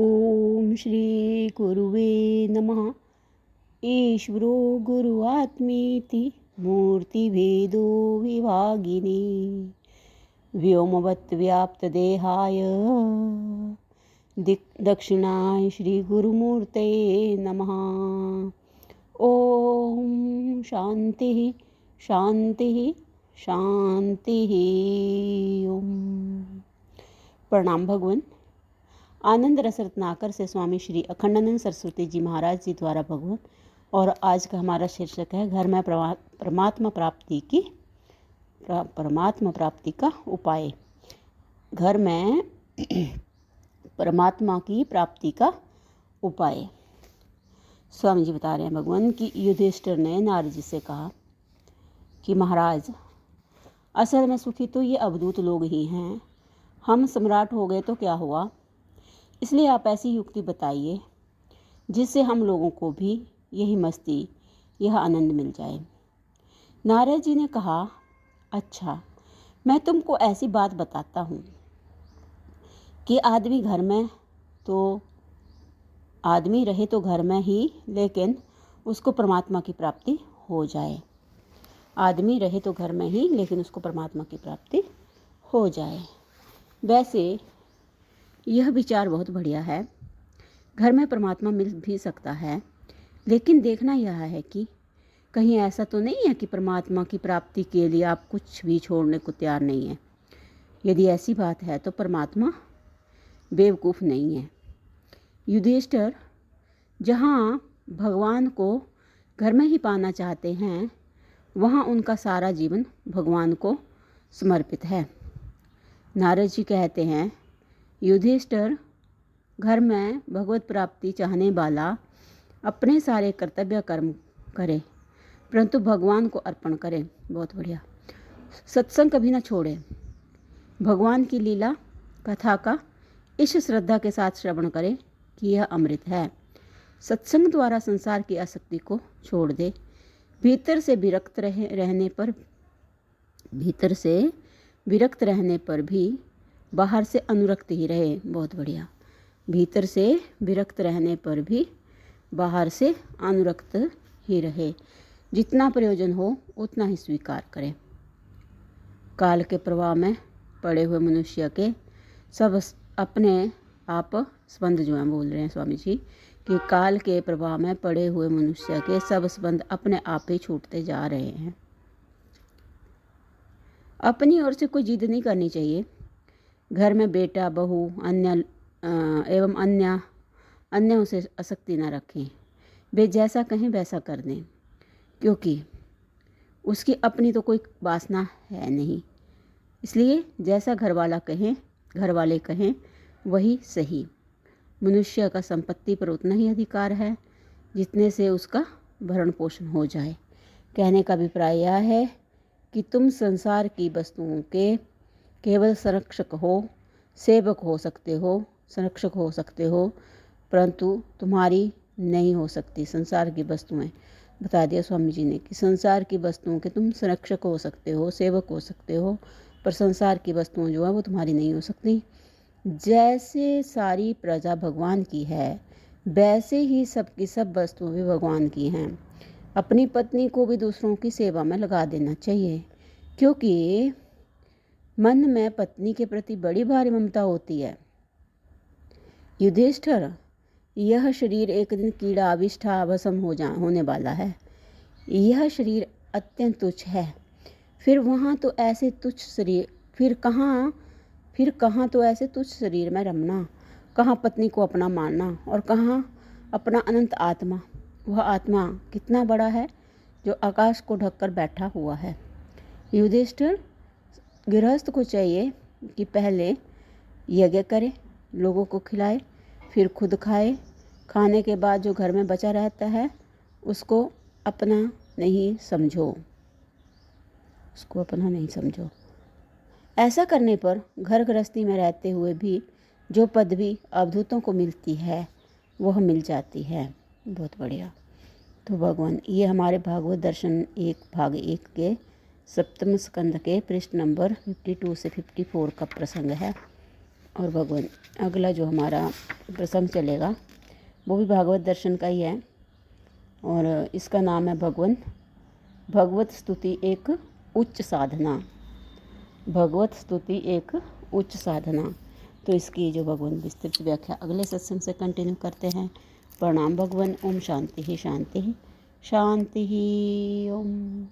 ओम श्री गुरुवे नमः। ईश्वरो गुरुआत्मेति मूर्तिभेदो विभागिनी व्योमवद्व्याप्तदेहाय दक्षिणाय श्री गुरुमूर्तये नमः। ओम शांति शांति शांति। ओम। प्रणाम भगवान। आनंद रस रत्नाकर से स्वामी श्री अखंडानंद सरस्वती जी महाराज जी द्वारा भगवान। और आज का हमारा शीर्षक है घर में परमात्मा प्राप्ति का उपाय। घर में परमात्मा की प्राप्ति का उपाय। स्वामी जी बता रहे हैं भगवान कि युधिष्ठिर ने नारद जी से कहा कि महाराज, असल में सुखी तो ये अवधूत लोग ही हैं। हम सम्राट हो गए तो क्या हुआ? इसलिए आप ऐसी युक्ति बताइए जिससे हम लोगों को भी यही मस्ती, यह आनंद मिल जाए। नारद जी ने कहा, अच्छा, मैं तुमको ऐसी बात बताता हूँ कि आदमी रहे तो घर में ही, लेकिन उसको परमात्मा की प्राप्ति हो जाए। आदमी रहे तो घर में ही, लेकिन उसको परमात्मा की प्राप्ति हो जाए। वैसे यह विचार बहुत बढ़िया है। घर में परमात्मा मिल भी सकता है, लेकिन देखना यह है कि कहीं ऐसा तो नहीं है कि परमात्मा की प्राप्ति के लिए आप कुछ भी छोड़ने को तैयार नहीं है। यदि ऐसी बात है तो परमात्मा बेवकूफ़ नहीं है। युधिष्ठिर जहाँ भगवान को घर में ही पाना चाहते हैं, वहाँ उनका सारा जीवन भगवान को समर्पित है। नारद जी कहते हैं, युधिष्ठिर, घर में भगवत प्राप्ति चाहने वाला अपने सारे कर्तव्य कर्म करे, परंतु भगवान को अर्पण करे। बहुत बढ़िया। सत्संग कभी ना छोड़े। भगवान की लीला कथा का इस श्रद्धा के साथ श्रवण करे कि यह अमृत है। सत्संग द्वारा संसार की आसक्ति को छोड़ दे। भीतर से विरक्त रहने पर भी बाहर से अनुरक्त ही रहे। बहुत बढ़िया। भीतर से विरक्त रहने पर भी बाहर से अनुरक्त ही रहे। जितना प्रयोजन हो उतना ही स्वीकार करें। काल के प्रवाह में पड़े हुए मनुष्य के सब अपने आप संबंध जो हैं, बोल रहे हैं स्वामी जी कि काल के प्रवाह में पड़े हुए मनुष्य के सब संबंध अपने आप ही छूटते जा रहे हैं। अपनी ओर से कोई जिद नहीं करनी चाहिए। घर में बेटा, बहू, अन्यों से आसक्ति न रखें। वे जैसा कहें वैसा कर दें, क्योंकि उसकी अपनी तो कोई वासना है नहीं। इसलिए जैसा घर वाले कहें वही सही। मनुष्य का संपत्ति पर उतना ही अधिकार है जितने से उसका भरण पोषण हो जाए। कहने का अभिप्राय यह है कि तुम संसार की वस्तुओं के केवल संरक्षक हो सकते हो, परंतु तुम्हारी नहीं हो सकती संसार की वस्तुएं। बता दिया स्वामी जी ने कि संसार की वस्तुओं के तुम संरक्षक हो सकते हो, सेवक हो सकते हो, पर संसार की वस्तुएं जो है वो तुम्हारी नहीं हो सकती। जैसे सारी प्रजा भगवान की है, वैसे ही सबकी सब वस्तुएं भी भगवान की हैं। अपनी पत्नी को भी दूसरों की सेवा में लगा देना चाहिए, क्योंकि मन में पत्नी के प्रति बड़ी भारी ममता होती है। युधिष्ठिर, यह शरीर एक दिन कीड़ा आविष्ठा भस्म होने वाला है। यह शरीर अत्यंत तुच्छ है। फिर कहाँ तो ऐसे तुच्छ शरीर में रमना, कहाँ पत्नी को अपना मानना, और कहाँ अपना अनंत आत्मा। वह आत्मा कितना बड़ा है जो आकाश को ढककर बैठा हुआ है। युधिष्ठिर, गृहस्थ को चाहिए कि पहले यज्ञ करे, लोगों को खिलाए, फिर खुद खाए। खाने के बाद जो घर में बचा रहता है उसको अपना नहीं समझो। ऐसा करने पर घर गृहस्थी में रहते हुए भी जो पदवी अवधूतों को मिलती है वह मिल जाती है। बहुत बढ़िया। तो भगवान, ये हमारे भागवत दर्शन भाग 1 के 7वें स्कंद के पृष्ठ नंबर 52 से 54 का प्रसंग है। और भगवान अगला जो हमारा प्रसंग चलेगा वो भी भागवत दर्शन का ही है और इसका नाम है भगवत स्तुति एक उच्च साधना। भगवत स्तुति एक उच्च साधना। तो इसकी जो भगवान विस्तृत व्याख्या अगले सत्संग से कंटिन्यू करते हैं। प्रणाम भगवान। ओम शांति ही शांति ही शांति ही। ओम।